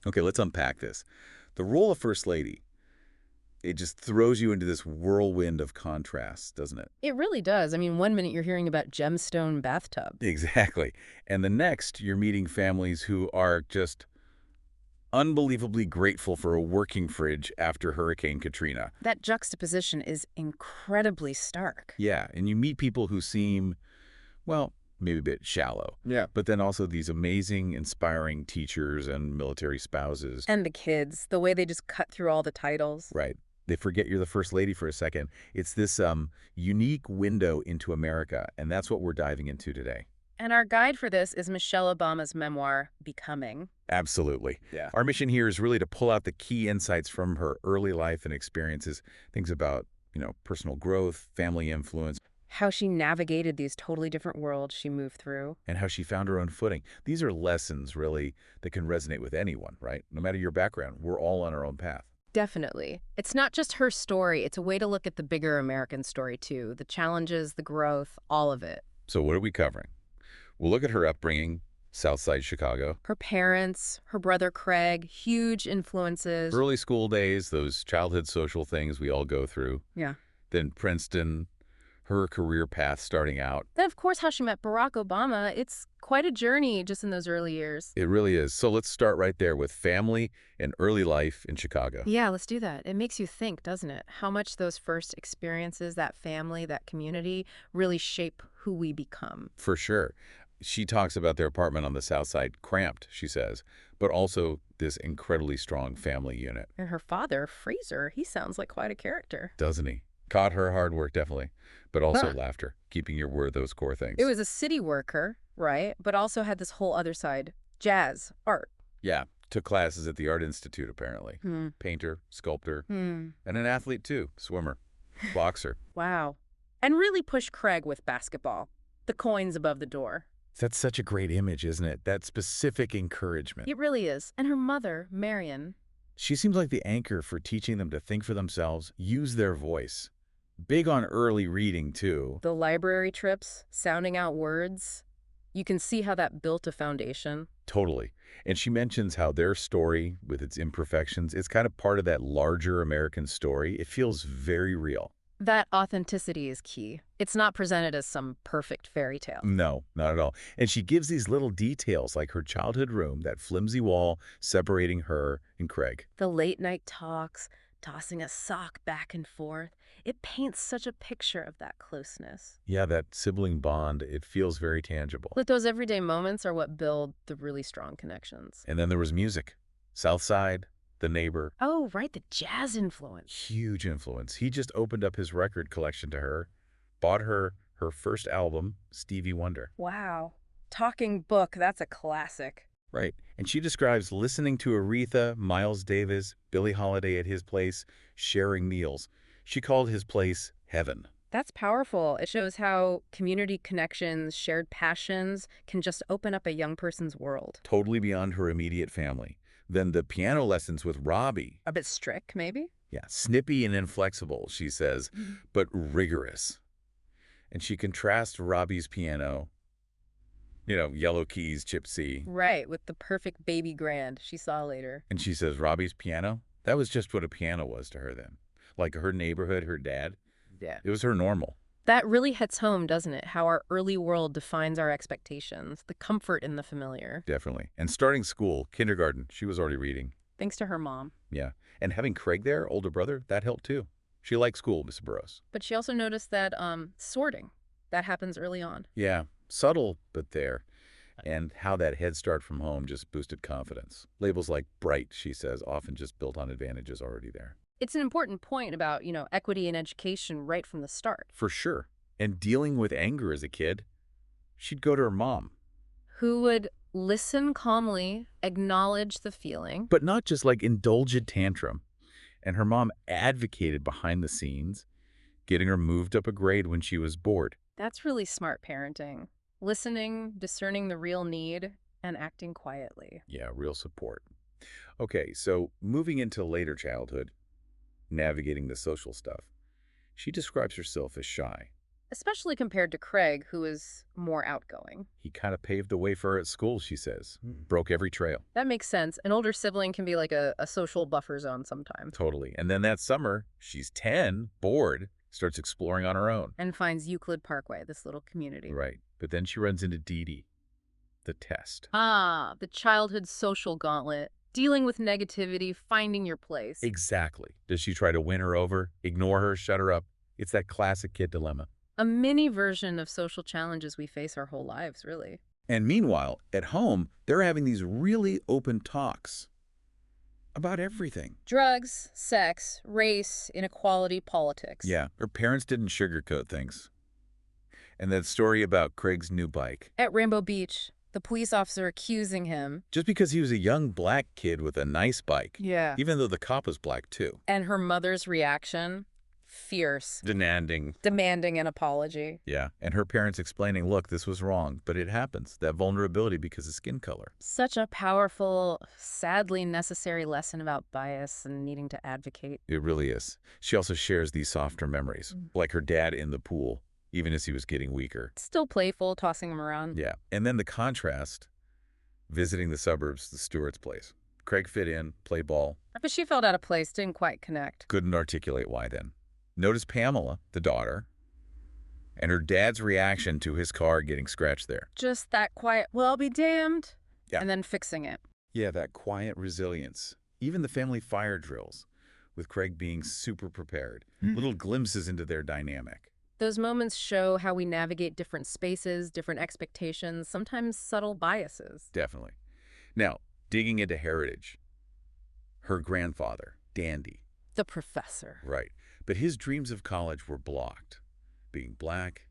Okay, let's unpack this. The role of First Lady, it just throws you into this whirlwind of contrasts, doesn't it? It really does. I mean, one minute you're hearing about gemstone bathtubs. Exactly. And the next, you're meeting families who are just unbelievably grateful for a working fridge after Hurricane Katrina. That juxtaposition is incredibly stark. Yeah, and you meet people who seem, well, maybe a bit shallow. Yeah. But then also these amazing, inspiring teachers and military spouses. And the kids, the way they just cut through all the titles. Right. They forget you're the First Lady for a second. It's this unique window into America, and that's what we're diving into today. And our guide for this is Michelle Obama's memoir, Becoming. Absolutely. Yeah. Our mission here is really to pull out the key insights from her early life and experiences, things about, personal growth, family influence, How she navigated these totally different worlds she moved through. and how she found her own footing. These are lessons, really, that can resonate with anyone, right? No matter your background, we're all on our own path. Definitely. It's not just her story, it's a way to look at the bigger American story, too. The challenges, the growth, all of it. So what are we covering? We'll look at her upbringing, Southside Chicago, Her parents, her brother Craig, huge influences. early school days, those childhood social things we all go through, Yeah. then Princeton, her career path starting out. Then, of course, how she met Barack Obama. It's quite a journey just in those early years. It really is. So let's start right there with family and early life in Chicago. Yeah, let's do that. It makes you think, doesn't it? How much those first experiences, that family, that community, really shape who we become. For sure. She talks about their apartment on the South Side, cramped, she says, but also this incredibly strong family unit, And her father, Fraser, he sounds like quite a character. doesn't he? Caught her hard work, definitely, but also Huh. laughter, keeping your word, those core things. It was a city worker, right? But also had this whole other side, jazz, art. Yeah, took classes at the Art Institute, apparently. Hmm. Painter, sculptor, Hmm. and an athlete, too. Swimmer, boxer. Wow. And really pushed Craig with basketball. The coins above the door. That's such a great image, isn't it? That specific encouragement. It really is. And her mother, Marion. She seems like the anchor for teaching them to think for themselves, use their voice. Big on early reading, too. The library trips, sounding out words. You can see how that built a foundation. Totally. And she mentions how their story, with its imperfections, is kind of part of that larger American story. It feels very real. That authenticity is key. It's not presented as some perfect fairy tale. No, not at all. And she gives these little details, like her childhood room, that flimsy wall separating her and Craig. The late night talks, tossing a sock back and forth. It paints such a picture of that closeness. Yeah, that sibling bond, it feels very tangible. But those everyday moments are what build the really strong connections. And then there was music. South Side, The Neighbor, Oh, right, the jazz influence. huge influence. He just opened up his record collection to her, bought her her first album, Stevie Wonder. Wow. Talking book, that's a classic. Right. And she describes listening to Aretha, Miles Davis, Billie Holiday at his place, sharing meals. She called his place heaven. That's powerful. It shows how community connections, shared passions can just open up a young person's world. Totally beyond her immediate family. Then the piano lessons with Robbie. A bit strict, maybe? Yeah, snippy and inflexible, she says, but rigorous. And she contrasts Robbie's piano, yellow keys, chip C. Right, with the perfect baby grand she saw later. And she says, Robbie's piano? That was just what a piano was to her then. Like her neighborhood, her dad. Yeah. It was her normal. That really hits home, doesn't it? How our early world defines our expectations, the comfort in the familiar. Definitely. And starting school, kindergarten, she was already reading. Thanks to her mom. Yeah. And having Craig there, older brother, that helped too. She liked school, Mrs. Burroughs. But she also noticed that sorting, that happens early on. Yeah. Subtle, but there. And how that head start from home just boosted confidence. Labels like bright, she says, often just built on advantages already there. It's an important point about, equity in education right from the start. For sure. And dealing with anger as a kid, she'd go to her mom. Who would listen calmly, acknowledge the feeling. But not just like indulge a tantrum. And her mom advocated behind the scenes, getting her moved up a grade when she was bored. That's really smart parenting. Listening, discerning the real need, and acting quietly. Yeah, real support. Okay, so moving into later childhood, navigating the social stuff, she describes herself as shy. especially compared to Craig, who is more outgoing. He kind of paved the way for her at school, she says. Broke every trail. That makes sense. An older sibling can be like a social buffer zone sometimes. Totally. And then that summer, she's 10, bored, starts exploring on her own. And finds Euclid Parkway, this little community. Right. But then she runs into Dee Dee, the test. Ah, the childhood social gauntlet. Dealing with negativity, finding your place. Exactly. Does she try to win her over, ignore her, shut her up? It's that classic kid dilemma. A mini version of social challenges we face our whole lives, really. And meanwhile, at home, they're having these really open talks about everything. Drugs, sex, race, inequality, politics. Yeah, her parents didn't sugarcoat things. And that story about Craig's new bike. At Rainbow Beach, the police officer accusing him. Just because he was a young black kid with a nice bike. Yeah. Even though the cop was black too. And her mother's reaction? Fierce. Demanding. Demanding an apology. Yeah, and her parents explaining, look, this was wrong, but it happens. That vulnerability because of skin color. Such a powerful, sadly necessary lesson about bias and needing to advocate. It really is. She also shares these softer memories, like her dad in the pool, even as he was getting weaker. Still playful, tossing him around. Yeah, and then the contrast, visiting the suburbs, the Stewart's place. Craig fit in, played ball. But she felt out of place, didn't quite connect. Couldn't articulate why then. Notice Pamela, the daughter, and her dad's reaction to his car getting scratched there. Just that quiet, well, I'll be damned. Yeah. And then fixing it. Yeah, that quiet resilience. Even the family fire drills, with Craig being super prepared. Little glimpses into their dynamic. Those moments show how we navigate different spaces, different expectations, sometimes subtle biases. Definitely. Now, digging into heritage. Her grandfather, Dandy. The professor. Right. But his dreams of college were blocked. Being black,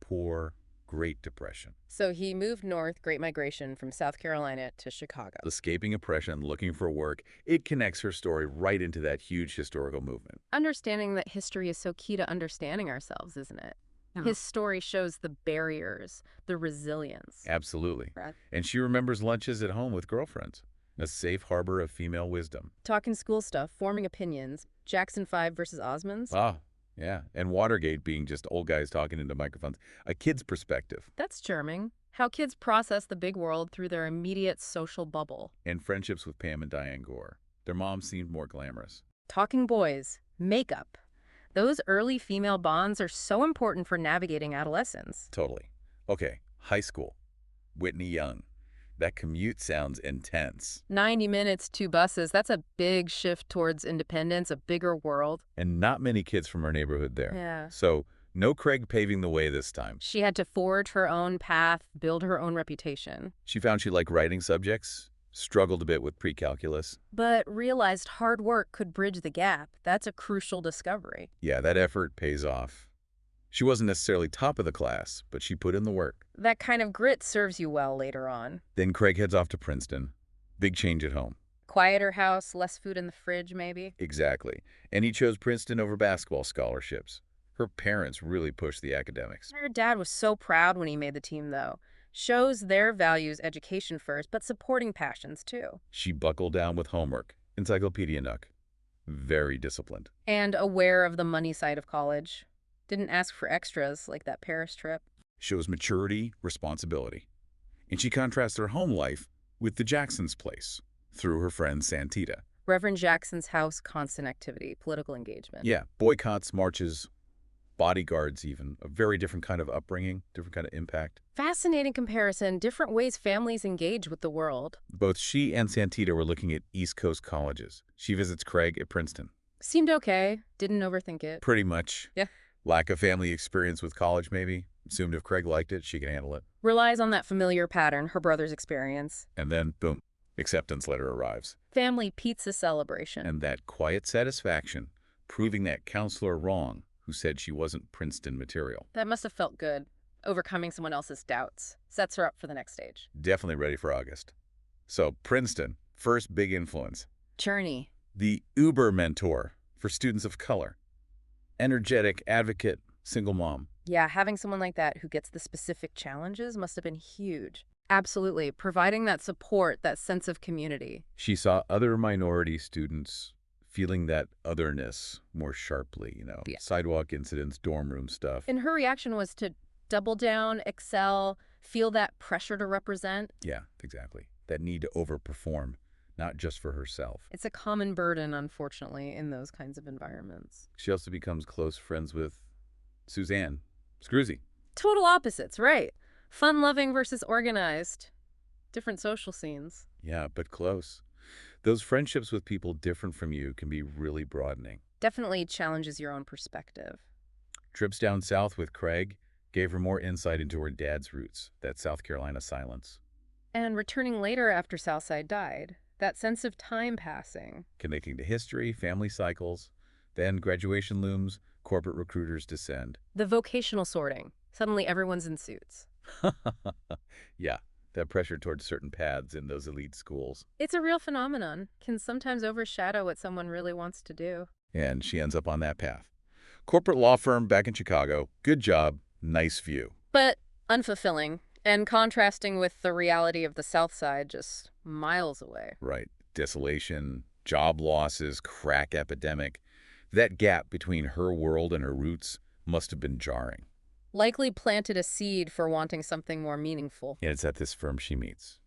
poor, Great Depression. So he moved north, Great Migration, from South Carolina to Chicago. Escaping oppression, looking for work, it connects her story right into that huge historical movement. Understanding that history is so key to understanding ourselves, isn't it? His story shows the barriers, the resilience. Absolutely. Right. And she remembers lunches at home with girlfriends, a safe harbor of female wisdom. Talking school stuff, forming opinions, Jackson 5 versus Osmonds. Ah, yeah. And Watergate being just old guys talking into microphones. A kid's perspective. That's charming. How kids process the big world through their immediate social bubble. And friendships with Pam and Diane Gore. Their moms seemed more glamorous. Talking boys, makeup. Those early female bonds are so important for navigating adolescence. Totally. Okay, high school. Whitney Young. That commute sounds intense. 90 minutes, 2 buses. That's a big shift towards independence, a bigger world. And not many kids from our neighborhood there. Yeah. So, no Craig paving the way this time. She had to forge her own path, build her own reputation. She found she liked writing subjects, struggled a bit with pre-calculus. But realized hard work could bridge the gap. That's a crucial discovery. Yeah, that effort pays off. She wasn't necessarily top of the class, but she put in the work. That kind of grit serves you well later on. Then Craig heads off to Princeton. Big change at home. Quieter house, less food in the fridge, maybe? Exactly. And he chose Princeton over basketball scholarships. Her parents really pushed the academics. Her dad was so proud when he made the team, though. Shows their values education first, but supporting passions, too. She buckled down with homework. Encyclopedia Nook. Very disciplined. And aware of the money side of college. Didn't ask for extras like that Paris trip. Shows maturity, responsibility. And she contrasts her home life with the Jacksons' place through her friend Santita. Reverend Jackson's house, constant activity, political engagement. Yeah, boycotts, marches, bodyguards even. A very different kind of upbringing, different kind of impact. Fascinating comparison, different ways families engage with the world. Both she and Santita were looking at East Coast colleges. She visits Craig at Princeton. Seemed okay, didn't overthink it. Pretty much. Yeah. Lack of family experience with college, maybe. Assumed if Craig liked it, she could handle it. Relies on that familiar pattern, her brother's experience. And then, boom, acceptance letter arrives. Family pizza celebration. And that quiet satisfaction, proving that counselor wrong who said she wasn't Princeton material. That must have felt good, overcoming someone else's doubts. Sets her up for the next stage. Definitely ready for August. So, Princeton, first big influence. Journey. The Uber mentor for students of color. Energetic, advocate, single mom. Yeah, having someone like that who gets the specific challenges must have been huge. Absolutely. Providing that support, that sense of community. She saw other minority students feeling that otherness more sharply, Yeah. sidewalk incidents, dorm room stuff. And her reaction was to double down, excel, feel that pressure to represent. Yeah, exactly. That need to overperform, not just for herself. It's a common burden, unfortunately, in those kinds of environments. She also becomes close friends with Suzanne Scroozy. Total opposites, right? Fun-loving versus organized. Different social scenes. Yeah, but close. Those friendships with people different from you can be really broadening. Definitely challenges your own perspective. Trips down south with Craig gave her more insight into her dad's roots, that South Carolina silence. And returning later after Southside died, that sense of time passing. Connecting to history, family cycles. Then graduation looms, corporate recruiters descend. The vocational sorting. Suddenly everyone's in suits. Yeah, that pressure towards certain paths in those elite schools. It's a real phenomenon. Can sometimes overshadow what someone really wants to do. And she ends up on that path. Corporate law firm back in Chicago. Good job. Nice view. But unfulfilling. And contrasting with the reality of the South Side just miles away. Right. Desolation, job losses, crack epidemic. That gap between her world and her roots must have been jarring. Likely planted a seed for wanting something more meaningful. And it's at this firm she meets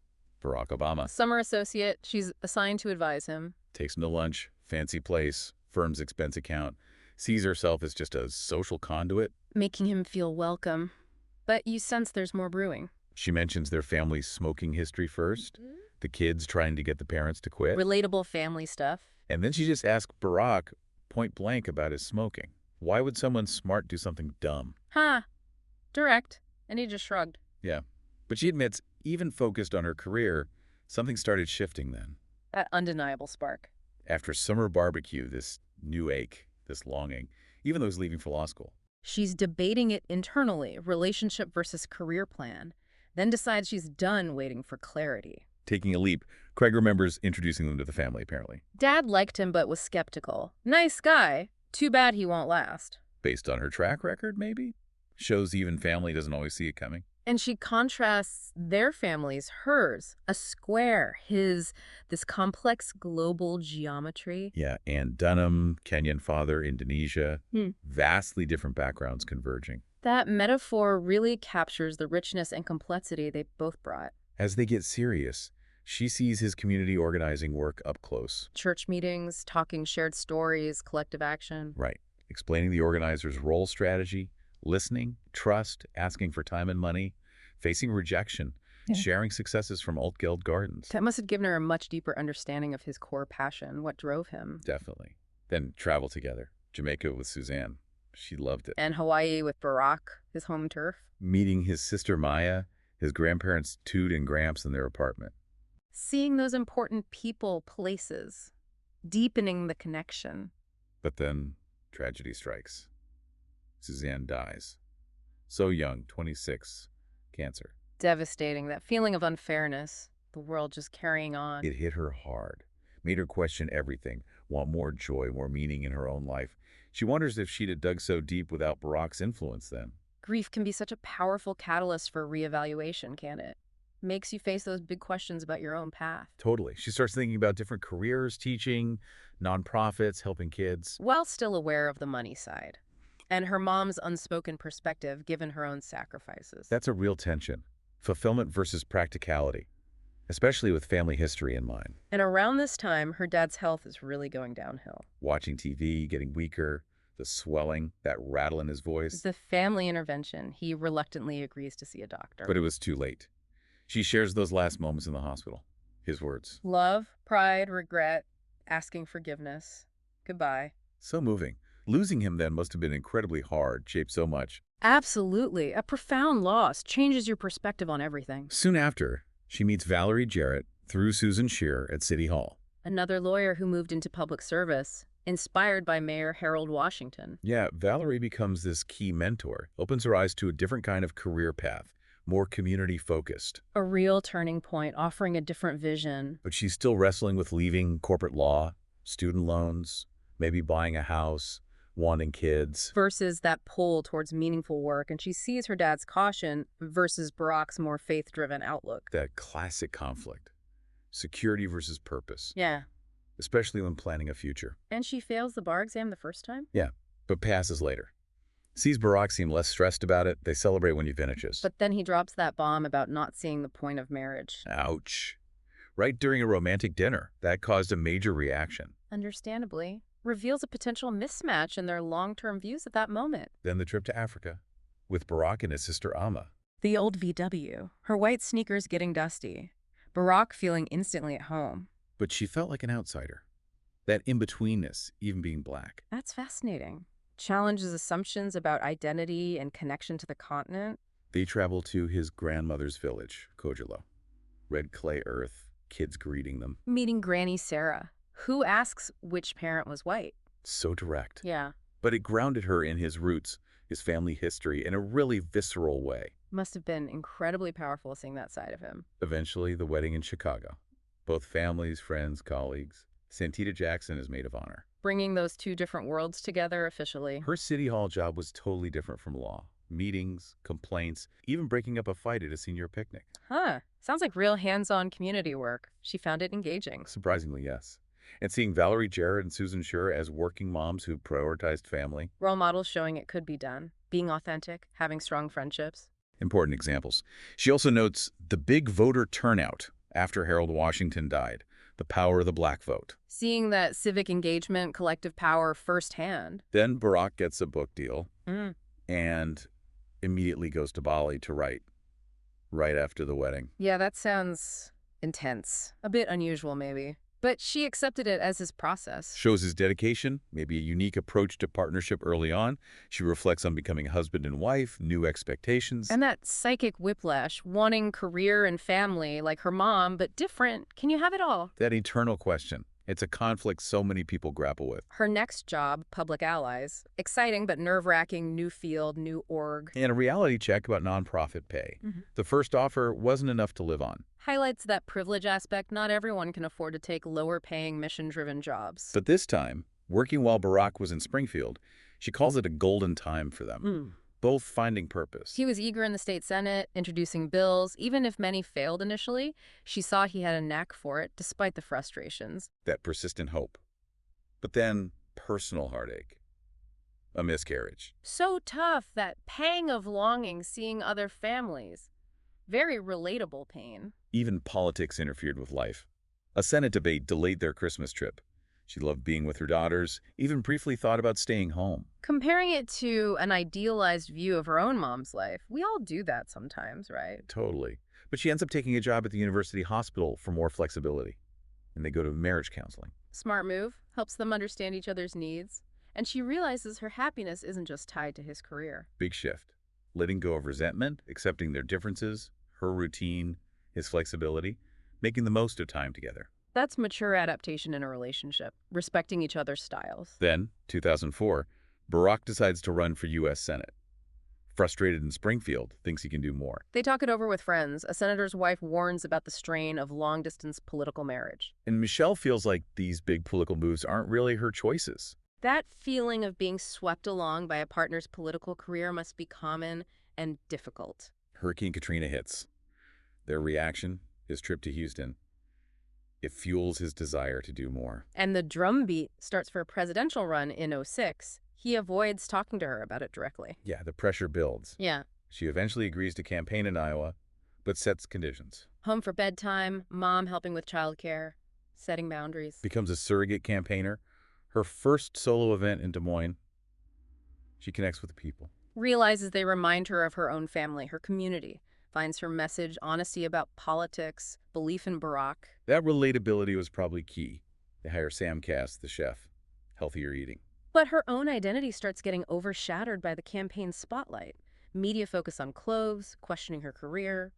Barack Obama. Summer associate, she's assigned to advise him. Takes him to lunch, fancy place, firm's expense account. Sees herself as just a social conduit. Making him feel welcome. But you sense there's more brewing. She mentions their family's smoking history first, the kids trying to get the parents to quit. Relatable family stuff. And then she just asks Barack point blank about his smoking. Why would someone smart do something dumb? Huh. Direct. And he just shrugged. Yeah. But she admits, even focused on her career, something started shifting then. That undeniable spark. After summer barbecue, this new ache, this longing, even though he's leaving for law school. She's debating it internally, relationship versus career plan, then decides she's done waiting for clarity. Taking a leap, Craig remembers introducing them to the family, apparently. Dad liked him but was skeptical. Nice guy. Too bad he won't last. Based on her track record, maybe? Shows even family doesn't always see it coming. And she contrasts their families, hers, a square, his, this complex global geometry. Yeah, Ann Dunham, Kenyan father, Indonesia. Vastly different backgrounds converging. That metaphor really captures the richness and complexity they both brought. As they get serious, she sees his community organizing work up close. Church meetings, talking shared stories, collective action. Right. Explaining the organizer's role strategy, listening, trust, asking for time and money, facing rejection, sharing successes from Alt Geld Gardens. That must have given her a much deeper understanding of his core passion, what drove him. Definitely. Then travel together. Jamaica with Suzanne. She loved it. And Hawaii with Barack, his home turf. Meeting his sister Maya, his grandparents Toot and Gramps in their apartment. Seeing those important people, places, deepening the connection. But then tragedy strikes. Suzanne dies. So young, 26, cancer. Devastating, that feeling of unfairness, the world just carrying on. It hit her hard, made her question everything, want more joy, more meaning in her own life. She wonders if she'd have dug so deep without Barack's influence then. Grief can be such a powerful catalyst for reevaluation, can't it? Makes you face those big questions about your own path. Totally. She starts thinking about different careers, teaching, nonprofits, helping kids. While still aware of the money side. And her mom's unspoken perspective, given her own sacrifices. That's a real tension. Fulfillment versus practicality, especially with family history in mind. And around this time, her dad's health is really going downhill. Watching TV, getting weaker, the swelling, that rattle in his voice. The family intervention. He reluctantly agrees to see a doctor. But it was too late. She shares those last moments in the hospital. His words. Love, pride, regret, asking forgiveness. Goodbye. So moving. Losing him then must have been incredibly hard, shaped so much. Absolutely. A profound loss changes your perspective on everything. Soon after, she meets Valerie Jarrett through Susan Shearer at City Hall. Another lawyer who moved into public service, inspired by Mayor Harold Washington. Yeah, Valerie becomes this key mentor, opens her eyes to a different kind of career path, more community-focused. A real turning point, offering a different vision. But she's still wrestling with leaving corporate law, student loans, maybe buying a house, wanting kids. Versus that pull towards meaningful work, and she sees her dad's caution versus Barack's more faith-driven outlook. That classic conflict. Security versus purpose. Yeah. especially when planning a future. And she fails the bar exam the first time? Yeah, but passes later. Sees Barack seem less stressed about it. They celebrate when he finishes. But then he drops that bomb about not seeing the point of marriage. Ouch. Right during a romantic dinner. That caused a major reaction. Understandably. Reveals a potential mismatch in their long-term views at that moment. Then the trip to Africa, with Barack and his sister Amma. The old VW, her white sneakers getting dusty. Barack feeling instantly at home. But she felt like an outsider. That in-betweenness, even being black. That's fascinating. Challenges assumptions about identity and connection to the continent. They travel to his grandmother's village, Kojalo. Red clay earth, kids greeting them. Meeting Granny Sarah, who asks which parent was white. So direct. Yeah. But it grounded her in his roots, his family history, in a really visceral way. Must have been incredibly powerful seeing that side of him. Eventually, the wedding in Chicago. Both families, friends, colleagues. Santita Jackson is maid of honor. Bringing those two different worlds together officially. Her city hall job was totally different from law. Meetings, complaints, even breaking up a fight at a senior picnic. Huh. Sounds like real hands-on community work. She found it engaging. Surprisingly, yes. And seeing Valerie Jarrett and Susan Scher as working moms who prioritized family. Role models showing it could be done. Being authentic, having strong friendships. Important examples. She also notes the big voter turnout after Harold Washington died. The power of the black vote. Seeing that civic engagement, collective power firsthand. Then Barack gets a book deal Mm. and immediately goes to Bali to write, right after the wedding. Yeah, that sounds intense. A bit unusual, maybe. But she accepted it as his process. Shows his dedication, maybe a unique approach to partnership early on. She reflects on becoming husband and wife, new expectations. And that psychic whiplash, wanting career and family like her mom, but different. Can you have it all? That eternal question. It's a conflict so many people grapple with. Her next job, Public Allies. Exciting but nerve-wracking, new field, new org. And a reality check about nonprofit pay. The first offer wasn't enough to live on. Highlights that privilege aspect. Not everyone can afford to take lower-paying, mission-driven jobs. But this time, working while Barack was in Springfield, she calls it a golden time for them. Both finding purpose. He was eager in the state Senate, introducing bills. Even if many failed initially, she saw he had a knack for it, despite the frustrations. That persistent hope. But then, personal heartache. A miscarriage. So tough, that pang of longing seeing other families. Very relatable pain. Even politics interfered with life. A Senate debate delayed their Christmas trip. She loved being with her daughters, even briefly thought about staying home. Comparing it to an idealized view of her own mom's life, we all do that sometimes, right? Totally. But she ends up taking a job at the university hospital for more flexibility. And they go to marriage counseling. Smart move, helps them understand each other's needs. And she realizes her happiness isn't just tied to his career. Big shift. Letting go of resentment, accepting their differences, her routine, his flexibility, making the most of time together. That's mature adaptation in a relationship, respecting each other's styles. Then, 2004, Barack decides to run for U.S. Senate. Frustrated in Springfield, thinks he can do more. They talk it over with friends. A senator's wife warns about the strain of long-distance political marriage. And Michelle feels like these big political moves aren't really her choices. That feeling of being swept along by a partner's political career must be common and difficult. Hurricane Katrina hits. Their reaction, his trip to Houston, it fuels his desire to do more. And the drumbeat starts for a presidential run in '06. He avoids talking to her about it directly. Yeah, the pressure builds. Yeah. She eventually agrees to campaign in Iowa, but sets conditions. Home for bedtime, mom helping with childcare, setting boundaries. Becomes a surrogate campaigner. Her first solo event in Des Moines, she connects with the people. Realizes they remind her of her own family, her community. Finds her message, honesty about politics, belief in Barack. That relatability was probably key. They hire Sam Cass, the chef. Healthier eating. But her own identity starts getting overshadowed by the campaign spotlight. Media focus on clothes, questioning her career.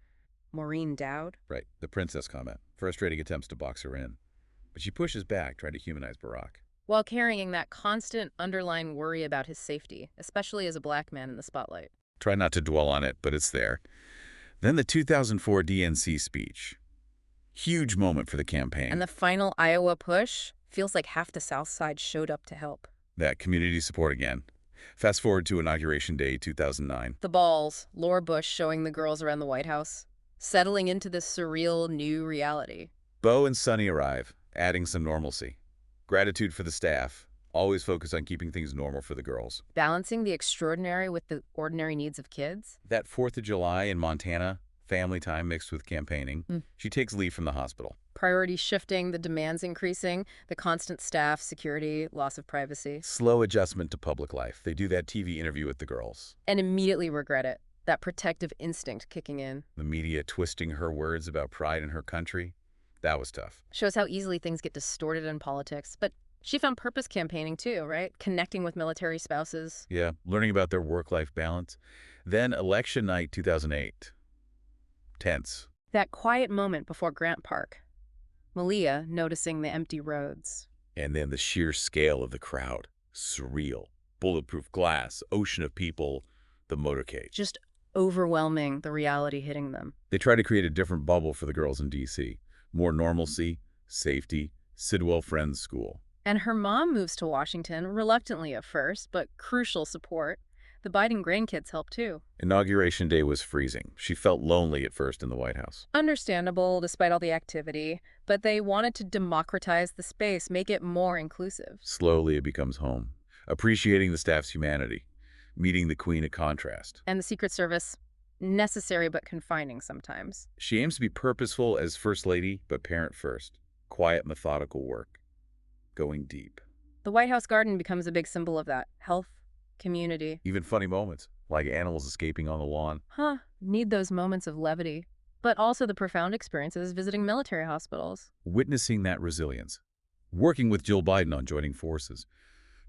Maureen Dowd. Right, the princess comment. Frustrating attempts to box her in. But she pushes back, trying to humanize Barack. While carrying that constant underlying worry about his safety, especially as a black man in the spotlight. Try not to dwell on it, but it's there. Then the 2004 DNC speech. Huge moment for the campaign. And the final Iowa push feels like half the South Side showed up to help. That community support again. Fast forward to Inauguration Day 2009. The balls, Laura Bush showing the girls around the White House, settling into this surreal new reality. Beau and Sonny arrive, adding some normalcy. Gratitude for the staff. Always focus on keeping things normal for the girls. Balancing the extraordinary with the ordinary needs of kids. That 4th of July in Montana, family time mixed with campaigning. She takes leave from the hospital. Priorities shifting, the demands increasing, the constant staff, security, loss of privacy. Slow adjustment to public life. They do that TV interview with the girls. And immediately regret it. That protective instinct kicking in. The media twisting her words about pride in her country. That was tough. Shows how easily things get distorted in politics. But she found purpose campaigning too, right? Connecting with military spouses. Yeah, learning about their work-life balance. Then election night 2008. Tense. That quiet moment before Grant Park. Malia noticing the empty roads. And then the sheer scale of the crowd. Surreal. Bulletproof glass, ocean of people, the motorcade. Just overwhelming, the reality hitting them. They try to create a different bubble for the girls in D.C. More normalcy, safety, Sidwell Friends School. And her mom moves to Washington, reluctantly at first, but crucial support. The Biden grandkids help too. Inauguration day was freezing. She felt lonely at first in the White House. Understandable, despite all the activity, but they wanted to democratize the space, make it more inclusive. Slowly it becomes home. Appreciating the staff's humanity. Meeting the Queen at contrast. And the Secret Service, necessary but confining sometimes. She aims to be purposeful as First Lady, but parent first. Quiet, methodical work. Going deep. The White House garden becomes a big symbol of that. Health, community. Even funny moments, like animals escaping on the lawn. Need those moments of levity. But also the profound experiences visiting military hospitals. Witnessing that resilience. Working with Jill Biden on joining forces.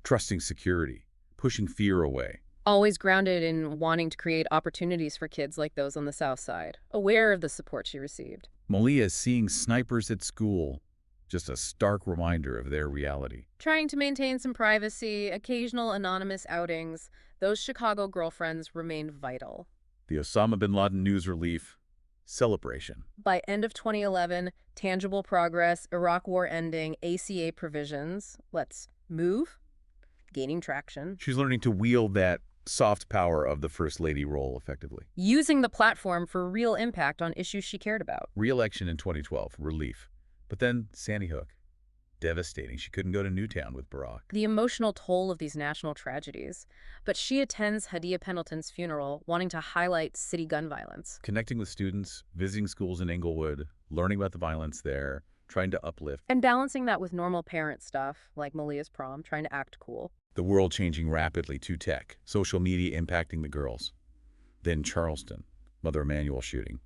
Trusting security. Pushing fear away. Always grounded in wanting to create opportunities for kids like those on the South Side. Aware of the support she received. Malia seeing snipers at school. Just a stark reminder of their reality. Trying to maintain some privacy, occasional anonymous outings, those Chicago girlfriends remained vital. The Osama bin Laden news relief. Celebration. By end of 2011, tangible progress, Iraq war ending, ACA provisions. Let's move. Gaining traction. She's learning to wield that soft power of the First Lady role effectively. Using the platform for real impact on issues she cared about. Re-election in 2012. Relief. But then Sandy Hook. Devastating. She couldn't go to Newtown with Barack. The emotional toll of these national tragedies. But she attends Hadia Pendleton's funeral, wanting to highlight city gun violence. Connecting with students, visiting schools in Inglewood, learning about the violence there, trying to uplift. And balancing that with normal parent stuff, like Malia's prom, trying to act cool. The world changing rapidly to tech, social media impacting the girls. Then Charleston, Mother Emanuel shooting.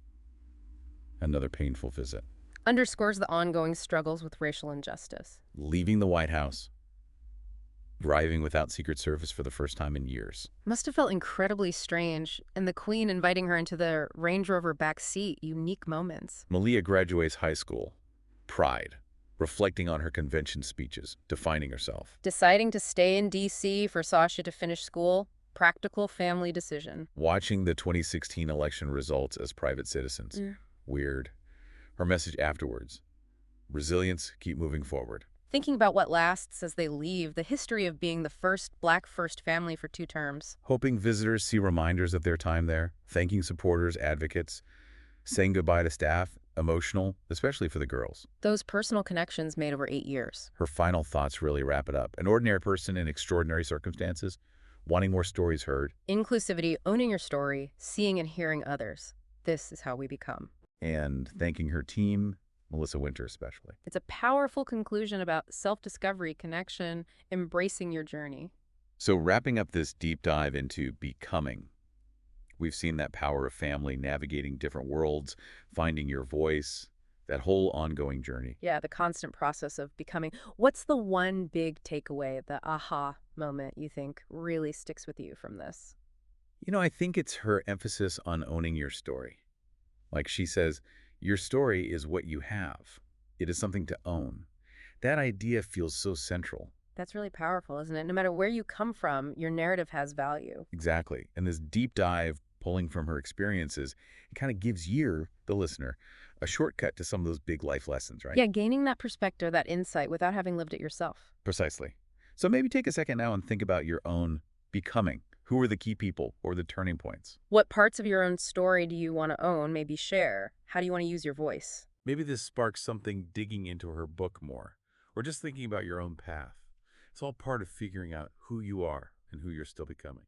Another painful visit. Underscores the ongoing struggles with racial injustice. Leaving the White House. Driving without Secret Service for the first time in years. Must have felt incredibly strange, and the Queen inviting her into the Range Rover back seat, unique moments. Malia graduates high school. Pride. Reflecting on her convention speeches, defining herself. Deciding to stay in D.C. for Sasha to finish school, practical family decision. Watching the 2016 election results as private citizens. Weird. Her message afterwards. Resilience, keep moving forward. Thinking about what lasts as they leave, the history of being the first Black first family for 2 terms. Hoping visitors see reminders of their time there, thanking supporters, advocates, saying goodbye to staff, emotional, especially for the girls. Those personal connections made over 8 years. Her final thoughts really wrap it up. An ordinary person in extraordinary circumstances, wanting more stories heard. Inclusivity, owning your story, seeing and hearing others. This is how we become. And thanking her team, Melissa Winter especially. It's a powerful conclusion about self-discovery, connection, embracing your journey. So wrapping up this deep dive into becoming, we've seen that power of family, navigating different worlds, finding your voice, that whole ongoing journey. Yeah, the constant process of becoming. What's the one big takeaway, the aha moment you think really sticks with you from this? You know, I think it's her emphasis on owning your story. Like she says, your story is what you have. It is something to own. That idea feels so central. That's really powerful, isn't it? No matter where you come from, your narrative has value. Exactly. And this deep dive, pulling from her experiences, it kind of gives you, the listener, a shortcut to some of those big life lessons, right? Yeah, gaining that perspective, that insight without having lived it yourself. Precisely. So maybe take a second now and think about your own becoming. Who are the key people or the turning points? What parts of your own story do you want to own, maybe share? How do you want to use your voice? Maybe this sparks something digging into her book more, or just thinking about your own path. It's all part of figuring out who you are and who you're still becoming.